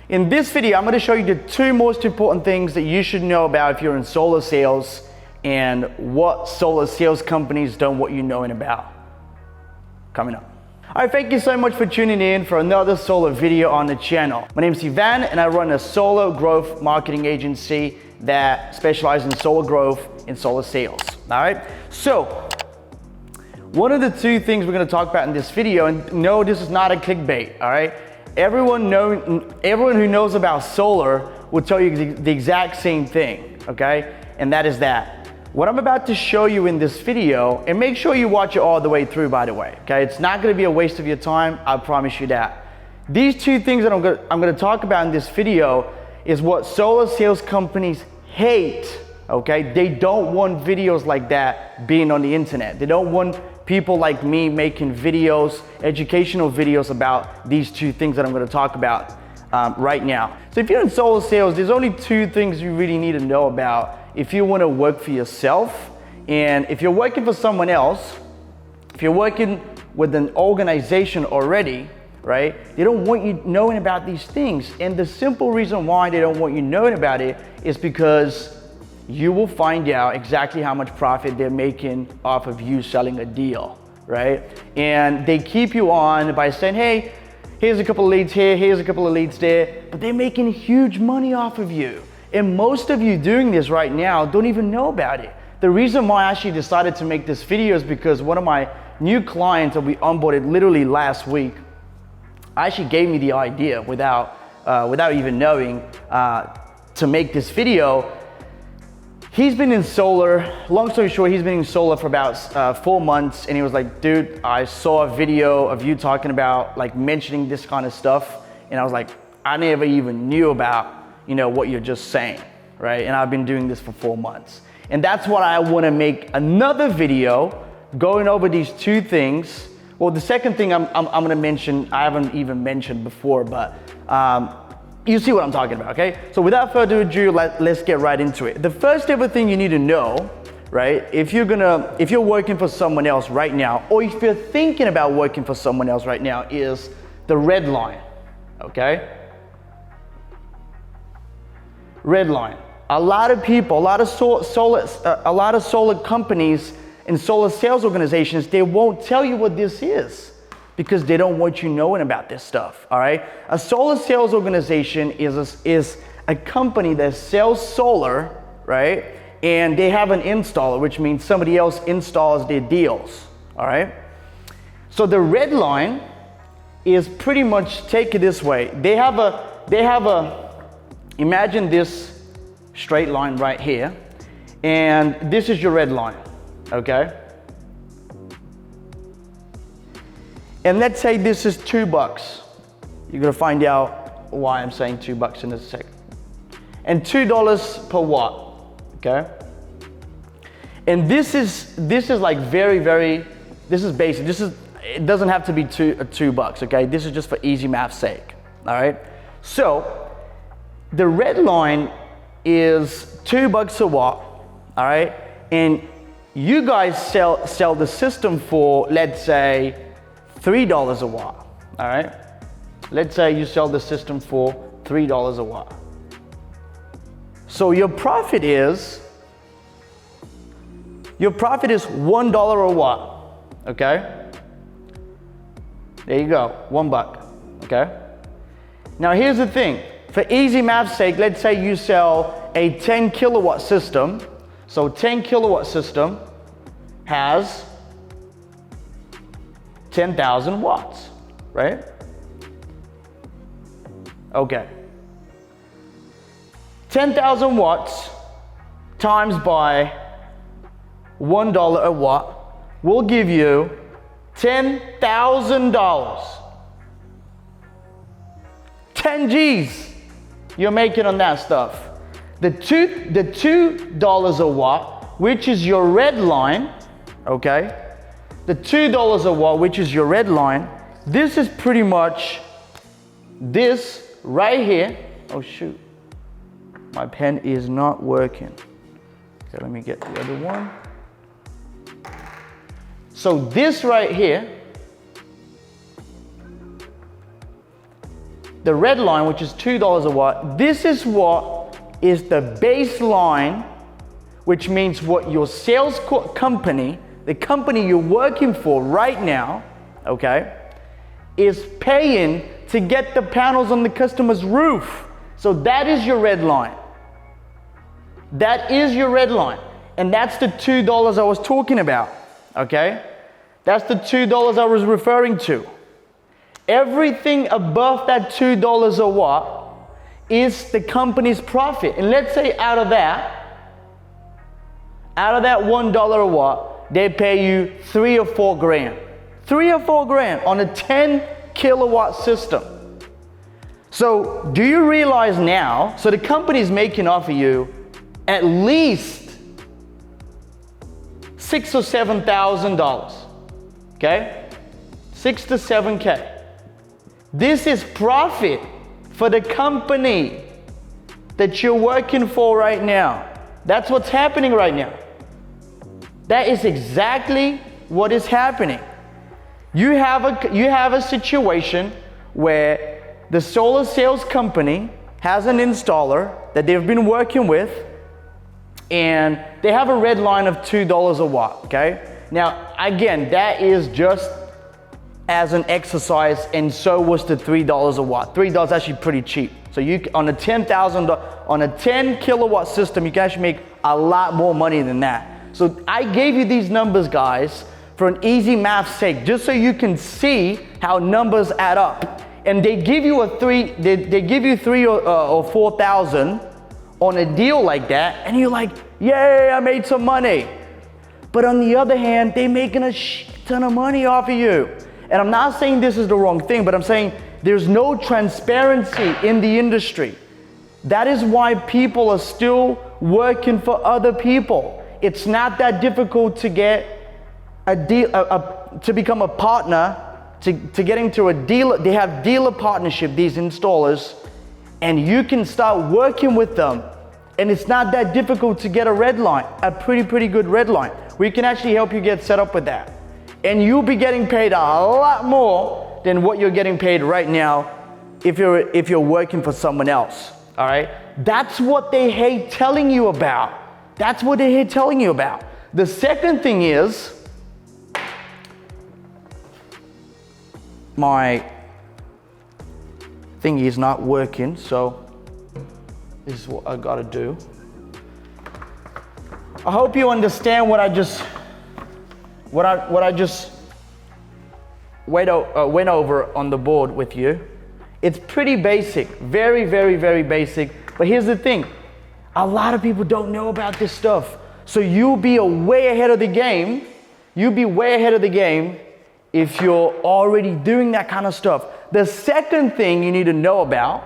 In this video, I'm going to show you the two most important things that you should know about if you're in solar sales and what solar sales companies don't want you knowing about. Coming up. All right, thank you so much for tuning in for another solar video on the channel. My name is Ivan and I run a solar growth marketing agency that specializes in solar growth and solar sales. All right, so one of the two things we're going to talk about in this video, and no, this is not a clickbait, all right? Everyone who knows about solar will tell you the exact same thing, okay? And that is that. What I'm about to show you in this video, and make sure you watch it all the way through, by the way, okay? It's not gonna be a waste of your time, I promise you that. These two things that I'm gonna talk about in this video is what solar sales companies hate, okay? They don't want videos like that being on the internet. They don't want people like me making videos, educational videos about these two things that I'm going to talk about right now. So if you're in solar sales, there's only two things you really need to know about if you want to work for yourself. And if you're working for someone else, if you're working with an organization already, right, they don't want you knowing about these things. And the simple reason why they don't want you knowing about it is because you will find out exactly how much profit they're making off of you selling a deal, right? And they keep you on by saying, hey, here's a couple of leads here, here's a couple of leads there, but they're making huge money off of you. And most of you doing this right now don't even know about it. The reason why I actually decided to make this video is because one of my new clients that we onboarded literally last week actually gave me the idea without even knowing to make this video. He's been in solar, long story short, he's been in solar for about 4 months, and he was like, dude, I saw a video of you talking about, like, mentioning this kind of stuff, and I was like, I never even knew about, you know, what you're just saying, right? And I've been doing this for 4 months. And that's why I wanna make another video going over these two things. Well, the second thing I'm gonna mention, I haven't even mentioned before, but you see what I'm talking about, okay? So without further ado, let's get right into it. The first ever thing you need to know, right, if you're working for someone else right now, or if you're thinking about working for someone else right now, is the red line, okay? Red line. A lot of people, a lot of solar companies and solar sales organizations, they won't tell you what this is, because they don't want you knowing about this stuff, all right? A solar sales organization is a company that sells solar, right? And they have an installer, which means somebody else installs their deals, all right? So the red line is pretty much, take it this way. They have a, imagine this straight line right here, and this is your red line, okay? And let's say this is $2. You're gonna find out why I'm saying $2 in a second. And $2 per watt, okay? And this is like very, this is basic. It doesn't have to be $2, okay? This is just for easy math's sake, all right? So the red line is $2 a watt, all right? And you guys sell the system for, let's say, $3 a watt, all right? Let's say you sell the system for $3 a watt. So your profit is $1 a watt, okay? There you go, $1, okay? Now here's the thing, for easy math's sake, let's say you sell a 10 kilowatt system. So 10 kilowatt system has 10,000 watts, right? Okay. 10,000 watts times by $1 a watt will give you $10,000. 10 G's you're making on that stuff. The $2 a watt, which is your red line, okay? The $2 a watt, which is your red line, this is pretty much this right here. Oh shoot, my pen is not working. Okay, let me get the other one. So this right here the red line, which is $2 a watt, this is what is the baseline, which means what your sales company, the company you're working for right now, okay, is paying to get the panels on the customer's roof. So that is your red line. That is your red line. And that's the $2 I was talking about, okay? That's the $2 I was referring to. Everything above that $2 a watt is the company's profit. And let's say out of that $1 a watt, they pay you 3 or 4 grand. 3 or 4 grand on a 10 kilowatt system. So do you realize now, so the company's making off of you at least $6,000 or $7,000, okay? 6 to 7K. This is profit for the company that you're working for right now. That's what's happening right now. That is exactly what is happening. You have a situation where the solar sales company has an installer that they've been working with, and they have a red line of $2 a watt, okay? Now, again, that is just as an exercise, and so was the $3 a watt. $3 is actually pretty cheap. So you, on a on a 10 kilowatt system, you can actually make a lot more money than that. So I gave you these numbers, guys, for an easy math sake, just so you can see how numbers add up. And they give you they give you 3 or 4,000 on a deal like that, and you're like, yay, I made some money. But on the other hand, they're making a shit ton of money off of you. And I'm not saying this is the wrong thing, but I'm saying there's no transparency in the industry. That is why people are still working for other people. It's not that difficult to get a deal, to become a partner, to get into a dealer. They have dealer partnership, these installers, and you can start working with them. And it's not that difficult to get a red line, a pretty good red line. We can actually help you get set up with that. And you'll be getting paid a lot more than what you're getting paid right now if you're working for someone else, all right? That's what they hate telling you about. That's what they hate telling you about. The second thing is, my thingy is not working, so this is what I gotta do. I hope you understand what I just went over on the board with you. It's pretty basic, very basic. But here's the thing, a lot of people don't know about this stuff. So you'll be way ahead of the game. You'll be way ahead of the game if you're already doing that kind of stuff. The second thing you need to know about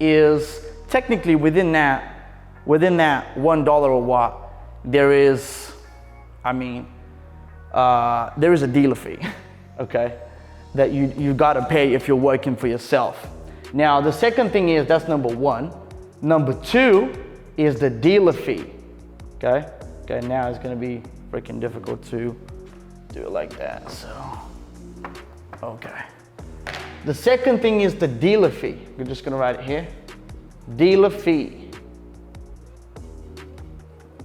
is technically within that $1 a watt, there is a dealer fee, okay, that you've got to pay if you're working for yourself. Now, the second thing is, that's number one. Number two is the dealer fee, okay? Okay, now it's gonna be freaking difficult to do it like that, so, okay. The second thing is the dealer fee. We're just gonna write it here. Dealer fee,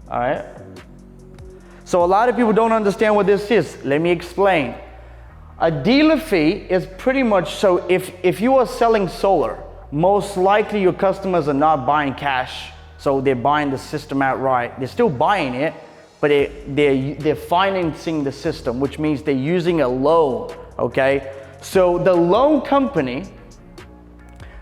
all right? So a lot of people don't understand what this is. Let me explain. A dealer fee is pretty much, so if you are selling solar, most likely your customers are not buying cash, so they're buying the system outright. They're still buying it, but they're financing the system, which means they're using a loan, okay? So the loan company,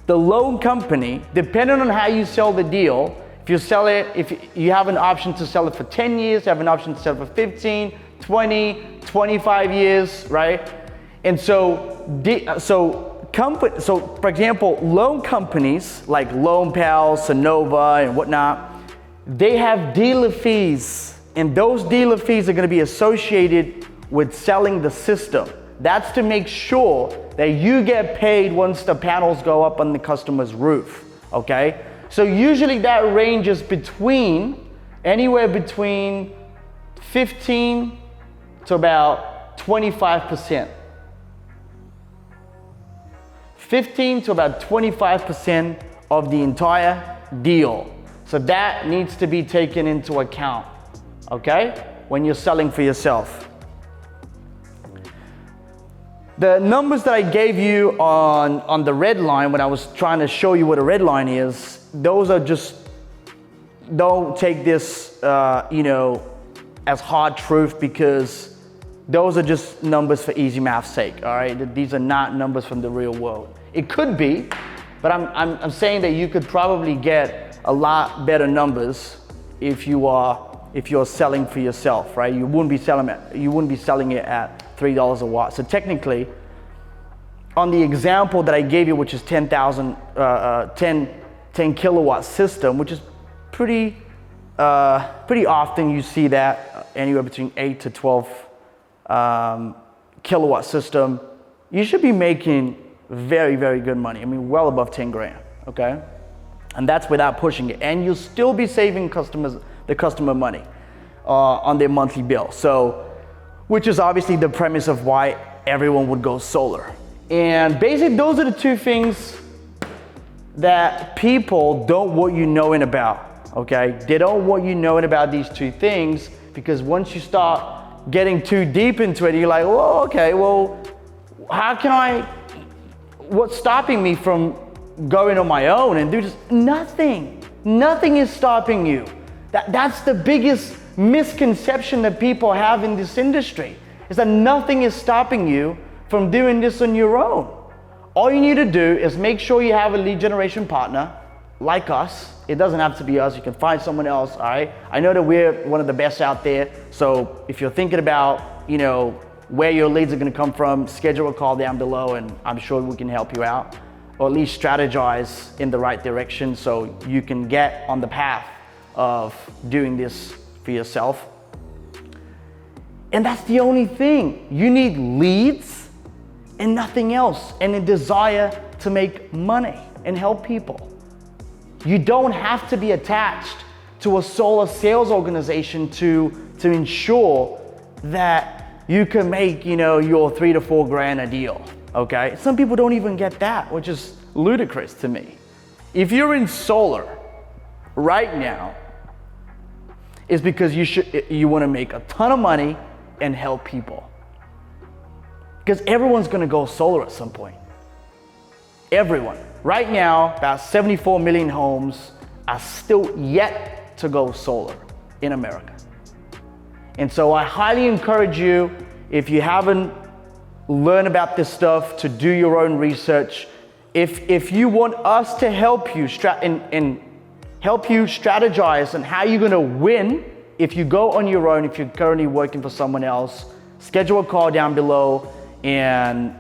depending on how you sell the deal, if you have an option to sell it for 10 years, you have an option to sell it for 15, 20, 25 years, right? And so for example, loan companies like LoanPal, Sunnova, and whatnot, they have dealer fees, and those dealer fees are going to be associated with selling the system. That's to make sure that you get paid once the panels go up on the customer's roof, okay? So usually that ranges anywhere between 15 to about 25%. 15 to about 25% of the entire deal. So that needs to be taken into account, okay, when you're selling for yourself. The numbers that I gave you on the red line when I was trying to show you what a red line is, those are just, don't take this, as hard truth, because those are just numbers for easy math's sake, all right? These are not numbers from the real world. It could be, but I'm saying that you could probably get a lot better numbers if you're selling for yourself, right? You wouldn't be selling it at $3 a watt. So technically, on the example that I gave you, which is 10 kilowatt system, which is pretty often you see that anywhere between 8 to 12 kilowatt system, you should be making very, very good money. I mean, well above 10 grand, okay? And that's without pushing it. And you'll still be saving the customer money on their monthly bill. So, which is obviously the premise of why everyone would go solar. And basically, those are the two things that people don't want you knowing about, okay? They don't want you knowing about these two things, because once you start getting too deep into it, you're like, well, okay, well, what's stopping me from going on my own and do this? Nothing is stopping you. That's the biggest misconception that people have in this industry, is that nothing is stopping you from doing this on your own. All you need to do is make sure you have a lead generation partner like us. It doesn't have to be us. You can find someone else, all right? I know that we're one of the best out there. So if you're thinking about, where your leads are gonna come from, schedule a call down below and I'm sure we can help you out, or at least strategize in the right direction so you can get on the path of doing this for yourself. And that's the only thing. You need leads and nothing else, and a desire to make money and help people. You don't have to be attached to a solar sales organization to ensure that you can make, your 3 to 4 grand a deal, okay? Some people don't even get that, which is ludicrous to me. If you're in solar right now, it's because you want to make a ton of money and help people. Because everyone's going to go solar at some point. Everyone. Right now, about 74 million homes are still yet to go solar in America. And so I highly encourage you, if you haven't learned about this stuff, to do your own research. If you want us to help you help you strategize on how you're going to win if you go on your own, if you're currently working for someone else, schedule a call down below and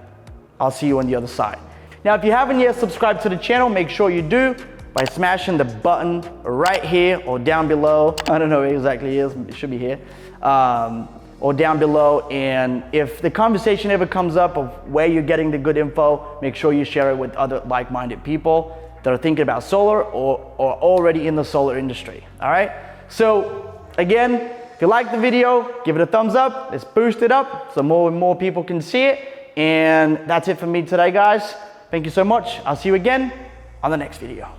I'll see you on the other side. Now, if you haven't yet subscribed to the channel, make sure you do by smashing the button right here or down below. I don't know where exactly it is, it should be here. Or down below. And if the conversation ever comes up of where you're getting the good info, make sure you share it with other like-minded people that are thinking about solar or already in the solar industry, all right? So again, if you like the video, give it a thumbs up. Let's boost it up so more and more people can see it. And that's it for me today, guys. Thank you so much. I'll see you again on the next video.